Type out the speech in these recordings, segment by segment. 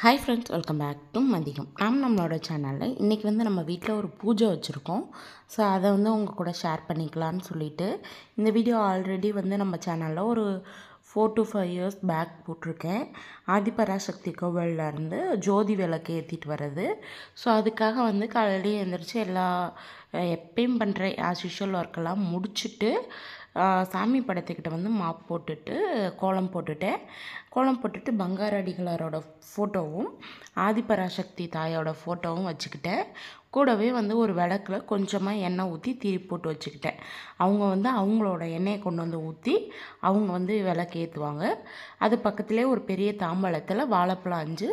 Hi friends, welcome back to மதியம். நம்மளோட சேனலில் இன்றைக்கி நம்ம வீட்டில் ஒரு பூஜை வச்சுருக்கோம். ஸோ அதை உங்கள் கூட ஷேர் பண்ணிக்கலான்னு சொல்லிட்டு இந்த வீடியோ ஆல்ரெடி நம்ம சேனலில் ஒரு 4 to 5 years பேக் போட்டிருக்கேன். ஆதிபராசக்தி கோவிலேருந்து ஜோதி விளக்கு ஏற்றிட்டு வர்றது. ஸோ அதுக்காக காலையிலேயே எழுந்திரிச்சு எல்லா எப்பயும் பண்ணுற ஆஸ் யூஷுவல் ஒர்க்கெல்லாம் முடிச்சுட்டு சாமி படத்துக்கிட்ட மாப் போட்டுட்டு கோலம் போட்டுட்டு பங்கார அடிகளாரோட ஃபோட்டோவும் ஆதிபராசக்தி தாயோட ஃபோட்டோவும் வச்சுக்கிட்டேன். கூடவே ஒரு விளக்கில் கொஞ்சமாக எண்ணெய் ஊற்றி திரி போட்டு வச்சுக்கிட்டேன். அவங்க அவங்களோட எண்ணெயை கொண்டு ஊற்றி அவங்க விளக்கு ஏற்றுவாங்க. அது பக்கத்துலேயே ஒரு பெரிய தாம்பழத்தில் வாழைப்பழம் 5,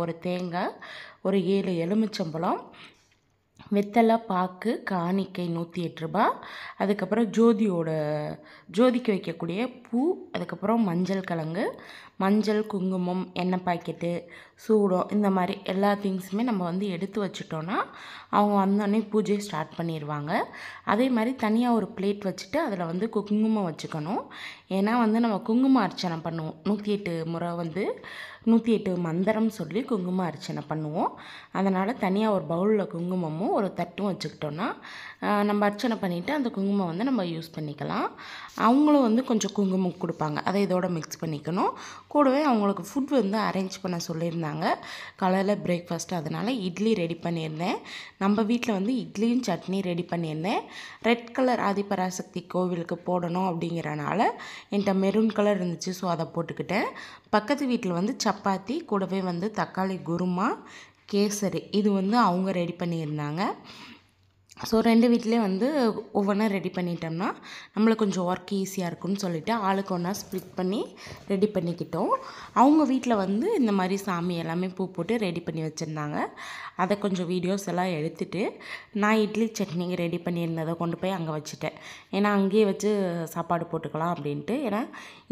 ஒரு தேங்காய், ஒரு 7 எலுமிச்சம்பழம், வெத்தலை, பாக்கு, காணிக்கை 108 ரூபா, அதுக்கப்புறம் ஜோதிக்கு வைக்கக்கூடிய பூ, அதுக்கப்புறம் மஞ்சள் கிழங்கு, மஞ்சள், குங்குமம், எண்ணெய் பாக்கெட்டு, சூடம், இந்த மாதிரி எல்லா திங்ஸுமே நம்ம எடுத்து வச்சிட்டோன்னா அவங்க வந்தோடனே பூஜையை ஸ்டார்ட் பண்ணிடுவாங்க. அதே மாதிரி தனியாக ஒரு பிளேட் வச்சுட்டு அதில் குங்குமம் வச்சுக்கணும். ஏன்னா நம்ம குங்கும அர்ச்சனை பண்ணுவோம். 108 முறை 108 மந்திரம் சொல்லி குங்கும அர்ச்சனை பண்ணுவோம். அதனால் தனியாக ஒரு பவுலில் குங்குமமும் ஒரு தட்டும் வச்சுக்கிட்டோன்னா நம்ம அர்ச்சனை பண்ணிவிட்டு அந்த குங்குமம் நம்ம யூஸ் பண்ணிக்கலாம். அவங்களும் கொஞ்சம் குங்குமம் கொடுப்பாங்க. அதை இதோட மிக்ஸ் பண்ணிக்கணும். கூடவே அவங்களுக்கு ஃபுட் அரேஞ்ச் பண்ண சொல்லியிருந்தாங்க. காலையில் பிரேக்ஃபாஸ்ட், அதனால் இட்லி ரெடி பண்ணியிருந்தேன். நம்ம வீட்டில் இட்லியும் சட்னி ரெடி பண்ணியிருந்தேன். ரெட் கலர் ஆதிபராசக்தி கோவிலுக்கு போடணும் அப்படிங்கிறனால என்கிட்ட மெரூன் கலர் இருந்துச்சு. ஸோ அதை போட்டுக்கிட்டேன். பக்கத்து வீட்டில் சப்பாத்தி, கூடவே தக்காளி குருமா, கேசரி, இது அவங்க ரெடி பண்ணியிருந்தாங்க. ஸோ 2 வீட்லேயே ஒவ்வொன்றா ரெடி பண்ணிட்டோம்னா நம்மளுக்கு கொஞ்சம் ஒர்க் ஈஸியாக இருக்குன்னு சொல்லிவிட்டு ஆளுக்கு ஒன்றா ஸ்ப்ளிட் பண்ணி ரெடி பண்ணிக்கிட்டோம். அவங்க வீட்டில் இந்த மாதிரி சாமி எல்லாமே பூ போட்டு ரெடி பண்ணி வச்சுருந்தாங்க. அதை கொஞ்சம் வீடியோஸ் எல்லாம் எடுத்துகிட்டு நான் இட்லி சட்னி ரெடி பண்ணியிருந்ததை கொண்டு போய் அங்கே வச்சுட்டேன். ஏன்னா அங்கேயே வச்சு சாப்பாடு போட்டுக்கலாம் அப்படின்ட்டு. ஏன்னா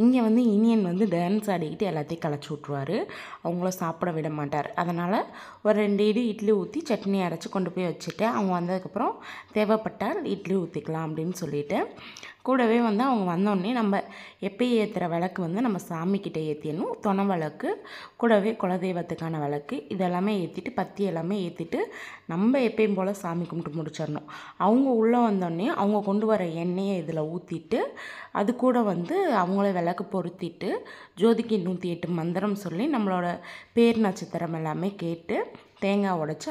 இங்கே இனியன் டான்ஸ் ஆடிக்கிட்டு எல்லாத்தையும் களைச்சி விட்ருவார். அவங்கள சாப்பிட விட மாட்டார். அதனால் ஒரு 2 இட்லி ஊற்றி சட்னி அரைச்சி கொண்டு போய் வச்சுட்டேன். அவங்க வந்ததுக்கப்புறம் தேவைப்பட்டால் இட்லி ஊற்றிக்கலாம் அப்படின்னு சொல்லிட்டு, கூடவே அவங்க வந்தோடனே நம்ம எப்பயும் ஏற்றுற விளக்கு நம்ம சாமிக்கிட்ட ஏற்றிடணும். துணை விளக்கு, கூடவே குலதெய்வத்துக்கான விளக்கு, இதெல்லாமே ஏற்றிட்டு பத்தி எல்லாமே ஏற்றிட்டு நம்ம எப்பயும் போல் சாமி கும்பிட்டு முடிச்சிடணும். அவங்க உள்ளே வந்தோடனே அவங்க கொண்டு வர எண்ணெயை இதில் ஊற்றிட்டு அது கூட அவங்கள விளக்கு பொருத்திட்டு ஜோதிக்கு 108 மந்திரம் சொல்லி நம்மளோட பேர் நட்சத்திரம் எல்லாமே கேட்டு தேங்காய் உடைச்சி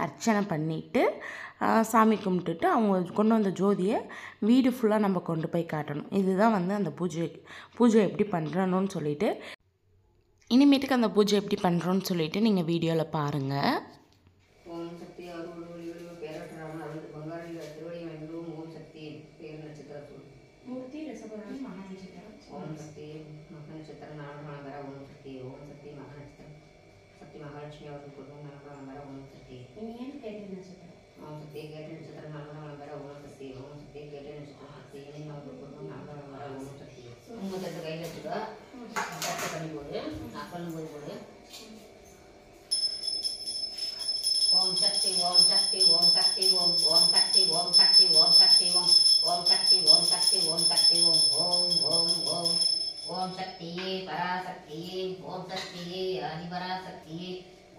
அர்ச்சனை பண்ணிவிட்டு சாமி கும்பிட்டுட்டு அவங்க கொண்டு வந்த ஜோதியை வீடு ஃபுல்லாக நம்ம கொண்டு போய் காட்டணும். இதுதான் அந்த பூஜை எப்படி பண்ணுறணும்னு சொல்லிட்டு இனிமேட்டுக்கு அந்த பூஜை எப்படி பண்ணுறோன்னு சொல்லிட்டு நீங்கள் வீடியோவில் பாருங்கள். ஓம் சக்தி அருள் ஒளி பேரற்றவன் அவளுக்கு பங்காளி திருவடி வேண்டும். ஓம் சக்தி பேர் நட்சத்திரம் மூர்த்தி ரசபுராணி மகா நட்சத்திரம். ஓம் சக்தி மகா நட்சத்திரம் நான்காம் வர. ஓம் சக்தி ஓம் சக்தி மகா நட்சத்திரம் சக்தி மகாலட்சுமி அவருக்கு கொடுக்கும் நான்காம் வர. ஓம் சக்தி இனியன் கேட்ட நட்சத்திரம். ஓம் சக்தி கேட்ட நட்சத்திரம் நான்காம் வர. ஓம் சக்தி ஓம் சக்தி கேட்ட நட்சத்திரம் சக்தி இனியன் அவருக்கு கொடுக்கும் நான்காம் வர. ஓம் சக்தி உங்கள் தட்டு கையில் வச்சுக்கோ. தட்டை பண்ணி போடு. நான் சொல்லும்போது போடு. ஓம் சக்தி ஓம் சக்தி ஓம் சக்தி ஓம் ஓம் சக்தி ஓம் சக்தி ஓம் சக்தி ஓம் ஓம் சக்தி ஓம் சக்தி ஓம் சக்தி ஓம் ஓம் ஓம் ஓம் ஓம் சக்தியே பராசக்தியே ஓம் சக்தியே ஆதிபராசக்தியே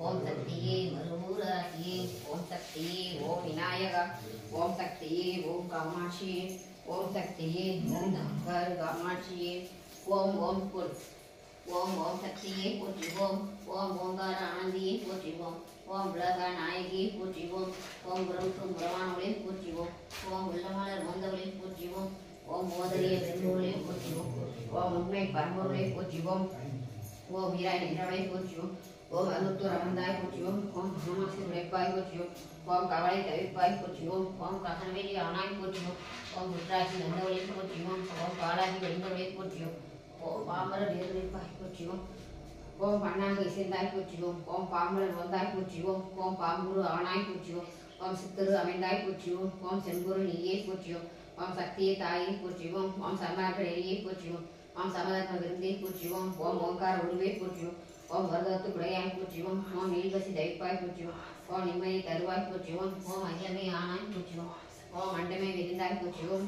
ஓம் சக்தியே மருமூராசியே ஓம் சக்தியே ஓம் விநாயகா ஓம் சக்தியே ஓம் காமாட்சியே ஓம் சக்தியே ஓம் தங்காரு காமாட்சியே ஓம் ஓம் புல் ஓம் ஓம் சக்தியே போற்றிவோம். ஓம் ஓங்கார ஆனந்தியே போற்றிவோம். ஓம் உலக நாயகியை போற்றிவோம். ஓம் குரமுக்கும் குரவானவளை போற்றிவோம். ஓம் உள்ளமலர் வந்தவளை போற்றிவோம். ஓம் ஓதரிய பெண்களை போற்றிவோம். ஓம் உண்மை பரம்பொருளை போற்றிவோம். ஓம் வீராய் நின்றவளை போற்றிவோம். ஓம் அருத்தூர் அமர்ந்தாய் போற்றிவோம். ஓம் ஹனுமாசி உழைப்பாய் போற்றிவோம். ஓம் கவலை தவிப்பாய் போற்றிவோம். ஓம் கசனவேலி ஆனாய் போற்றிவோம். ஓம் குற்றாட்சி வந்தவளை போற்றிவோம். ஓம் பாலாகி வந்தவளை போற்றிவோம். ஓம் பாம்பர நேர்வைப்பாய் போற்றிவோம். ஓம் பண்ணாங்கை சேர்ந்தாய் போற்றிவோம். ஓம் பாம்பரன் வந்தாய் போற்றிவோம். ஓம் பாம்புரு ஆனாய் போற்றிவோம். ஓம் சித்தரு அமைந்தாய் போற்றிவோம். ஓம் செம்பொரு நீயே போற்றிவோம். ஓம் சக்தியை தாயை போற்றிவோம். ஓம் சர்மாக்கள் எரியை போற்றிவோம். ஓம் சமதர்ம விருந்தை போற்றிவோம். ஓம் ஓங்கார உருவை போற்றிவோம். ஓம் வருதத்து குடையாய் போற்றிவோம். ஓம் நீல்வசி தவிப்பாய் போற்றிவோம். ஓம் நிம்மதி தருவாய் போற்றிவோம். ஓம் அகிலமே ஆனாய் போற்றிவோம். ஓம் அண்டமே விருந்தாய் போற்றிவோம்.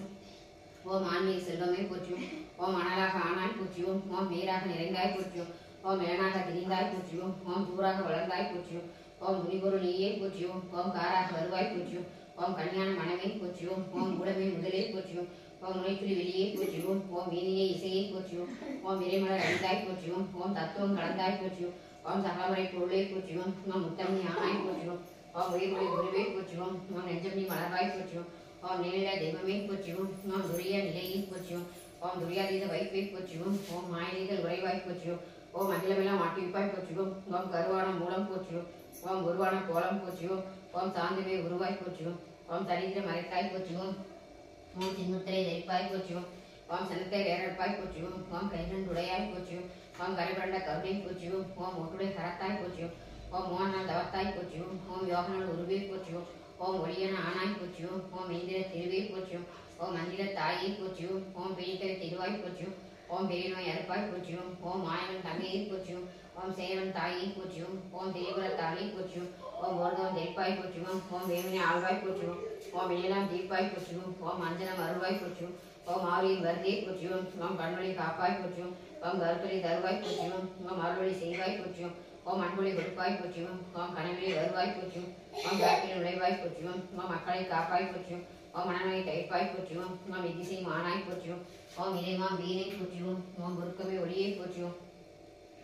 ஓம் ஆன்மீக செல்வமே போற்றிவோம். ஓம் அனலாக ஆனாய் போற்றிவோம். ஓம் நீராக நிறைந்தாய் போற்றிவோம். ஓம் மேனாக திரிந்தாய் போற்றியும் ஓம் தூராக வளர்ந்தாய் போற்றியும் ஓம் துணிபொருள் நீயே போற்றியும் ஓம் காராக வருவாய் போற்றியும் ஓம் கல்யாண மனமே போற்றியும் ஓம் உடமை முதலே போற்றியும் ஓம் முனைத்துளி வெளியே போற்றியும் ஓம் வீணியை இசையை போற்றியும் ஓம் விரைமலர் அழிந்தாய் போற்றியும் ஓம் தத்துவம் கலந்தாய் போற்றியும் ஓம் சகலமுறை பொருளை போற்றியும் ஓம் முத்தமணி ஆனாய் போற்றியும் ஓம் உயிர்மொழி குருவே போற்றியும் ஓம் நெஞ்சமணி மலர்வாய் போற்றியும் ஓம் நிலையில தெய்வமே போற்றியும் ஓம் துரிய நிலையை போற்றியும் ஓம் துரியாதீத வைப்பை போற்றியும் ஓம் மாயதீதல் உறைவாய் போற்றியும் ஓம் அகிலமெல்லாம் மாட்டிவிப்பாய் போற்றியும் ஓம் கருவான மூலம் போற்றியும் ஓம் உருவான கோலம் போற்றியும் ஓம் சாந்தமே உருவாய் போற்றியும் ஓம் தரித்திர மறைத்தாய் போற்றியும் ஓம் சின்முத்திரை தரிப்பாய் போற்றியும் ஓம் சனத்தை வேறப்பாய் போற்றியும் ஓம் கைநண்டுடையாய் போற்றியும் ஓம் கரைபண்ட கருணை போற்றியும் ஓம் ஒட்டுடை கரத்தாய் போற்றியும் ஓம் மோகனால் தவத்தாய் போற்றியும் ஓம் யோகனால் உருவே போற்றியும் ஓம் ஒளியன ஆனாய் போற்றியும் ஓம் இந்திர திருவே போற்றியும் ஓம் மந்திர தாயை போற்றியும் ஓம் பெய்தரை திருவாய் போற்றியும் ஓம் பெரிய நோய் அறுப்பாய் போற்றியும் ஓம் மாயவன் தங்கையை போற்றியும் ஓம் சேவன் தாயை போற்றியும் ஓம் திரிபுர தாளை போற்றியும் ஓம் ஒருதவன் தெய்ப்பாய் போற்றியும் ஓம் வேமனை ஆழ்வாய் போற்றியும் ஓம் இணையலாம் தீப்பாய் போற்றியும் ஓம் அஞ்சனம் அருள்வாய் போற்றியும் ஓம் ஆரியின் வருதியை போற்றியும் ஓம் கண்வழி காப்பாய் போற்றியும் ஓம் கருத்தொழி தருவாய் போற்றியும் ஓம் அருள்வழி செய்வாய் போற்றியும் ஓம் அன்பொழி கொடுப்பாய் போற்றியும் ஓம் கனவெளி வருவாய் போற்றியும் ஓம் காட்டில் நுழைவாய் போற்றியும் ஓம் மக்களை காப்பாய் போற்றியும் ஓம் மனநோயை தைப்பாய் போற்றியும் ஓம் விதிசை மானாய் போற்றியும் ஓம் இறைமாம் வீணை போற்றியும் ஓம் குருக்கமே ஒளியை போற்றியும்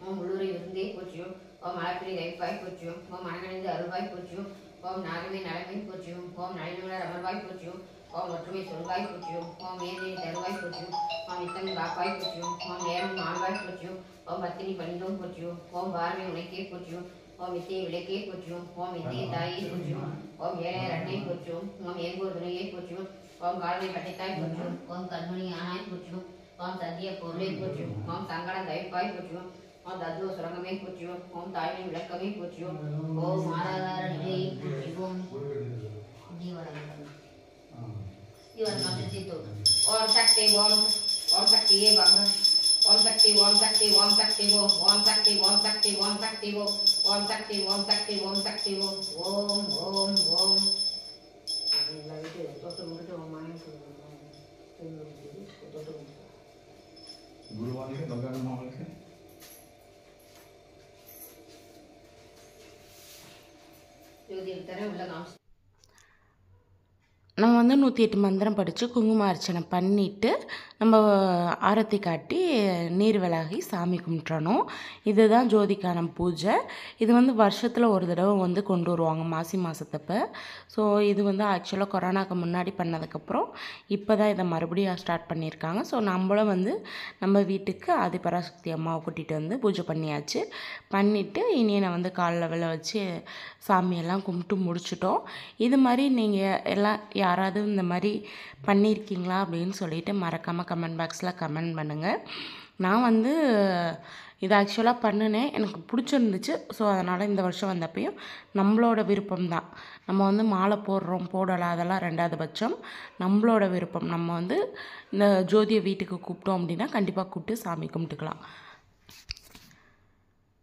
ஓம் உள்ளூரை விருந்தே போற்றியும் ஓம் மலப்பிரி தைப்பாய் போற்றியும் ஓம் மனகணிந்து அருள்வாய் போற்றியும் ஓம் நாகமே நலமை போற்றியும் ஓம் நளினுலர் அமர்வாய் போற்றியும் ஓம் ஒற்றுமை சொல்வாய் போற்றியும் ஓம் நேர்மையை தருவாய் போற்றியும் ஓம் நித்தம் காப்பாய் போற்றியும் ஓம் நேரம் ஆழ்வாய் போற்றியும் ஓம் பத்தினி பணிந்தோம் போற்றியும் ஓம் பார்வை உனக்கே போற்றியும் ஓம் வித்தியை விளக்கே போற்றியும் ஓம் வித்தியை தாயை போற்றியும் ஓம் ஏழையர் அன்னை போற்றியும் ஓம் ஏங்கூர் துணையை போற்றியும் ஓம் கால்மை பட்டைத்தாய் போற்றியும் ஓம் கண்மணி ஆனாய் போற்றியும் ஓம் சத்திய பொருளை போற்றியும் ஓம் சங்கடம் தவிப்பாய் போற்றியும் ஓம் தத்துவ சுரங்கமே போற்றியும் ஓம் தாய்மை விளக்கமே போற்றியும் ஓம் ஆராதார நிலையை போற்றியும் ஓம் சக்தி ஓம் சக்தியே பங்க ஓம் சக்தி ஓம் சக்தி ஓம் சக்தி ஓம் ஓம் சக்தி ஓம் சக்தி ஓம் சக்தி ஓம் ஓம் சக்தி ஓம் சக்தி ஓம் சக்தி ஓம் ஓம் ஓம் ஓம் குருவானிக்கு பகவானுக்கு ஜோதியில் தர உள்ள காமிச்சு நம்ம வந்து 108 மந்திரம் படித்து குங்கும அர்ச்சனை பண்ணிவிட்டு நம்ம ஆரத்தி காட்டி நீர் விலகி சாமி கும்பிட்றணும். இதுதான் ஜோதிக்கான பூஜை. இது வந்து வருஷத்தில் ஒரு தடவை வந்து கொண்டு வருவாங்க மாசி மாதத்தப்போ. ஸோ இது வந்து ஆக்சுவலாக கொரோனாவுக்கு முன்னாடி பண்ணதுக்கப்புறம் இப்போ தான் இதை மறுபடியும் ஸ்டார்ட் பண்ணியிருக்காங்க. ஸோ நம்மளும் வந்து நம்ம வீட்டுக்கு ஆதிபராசக்தி அம்மாவை கூட்டிகிட்டு வந்து பூஜை பண்ணியாச்சு. பண்ணிவிட்டு இனி நான் வந்து காலில் விழ வச்சு சாமியெல்லாம் கும்பிட்டு முடிச்சிட்டோம். இது மாதிரி நீங்கள் எல்லாம் யாராவது இந்த மாதிரி பண்ணியிருக்கீங்களா அப்படின்னு சொல்லிட்டு மறக்காமல் கமெண்ட் பாக்ஸில் கமெண்ட் பண்ணுங்கள். நான் வந்து இது ஆக்சுவலாக பண்ணினேன், எனக்கு பிடிச்சிருந்துச்சு. ஸோ அதனால் இந்த வருஷம் வந்தப்பையும் நம்மளோட விருப்பம்தான். நம்ம வந்து மாலை போடுறோம் போடலாம் அதெல்லாம் ரெண்டாவது பட்சம், நம்மளோட விருப்பம். நம்ம வந்து இந்த ஜோதியை வீட்டுக்கு கூப்பிட்டோம் அப்படின்னா கண்டிப்பாக கூப்பிட்டு சாமி கும்பிட்டுக்கலாம்.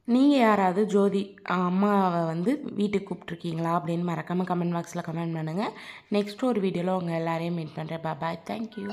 நீங்கள் யாராவது ஜோதி அம்மாவை வந்து வீட்டுக்கு கூப்பிட்ருக்கீங்களா அப்படின்னு மறக்காமல் கமெண்ட் பாக்ஸில் கமெண்ட் பண்ணுங்கள். நெக்ஸ்ட் ஒரு வீடியோவில் உங்கள் எல்லாரையும் மீட் பண்ணுறேன். பாய், தேங்க்யூ.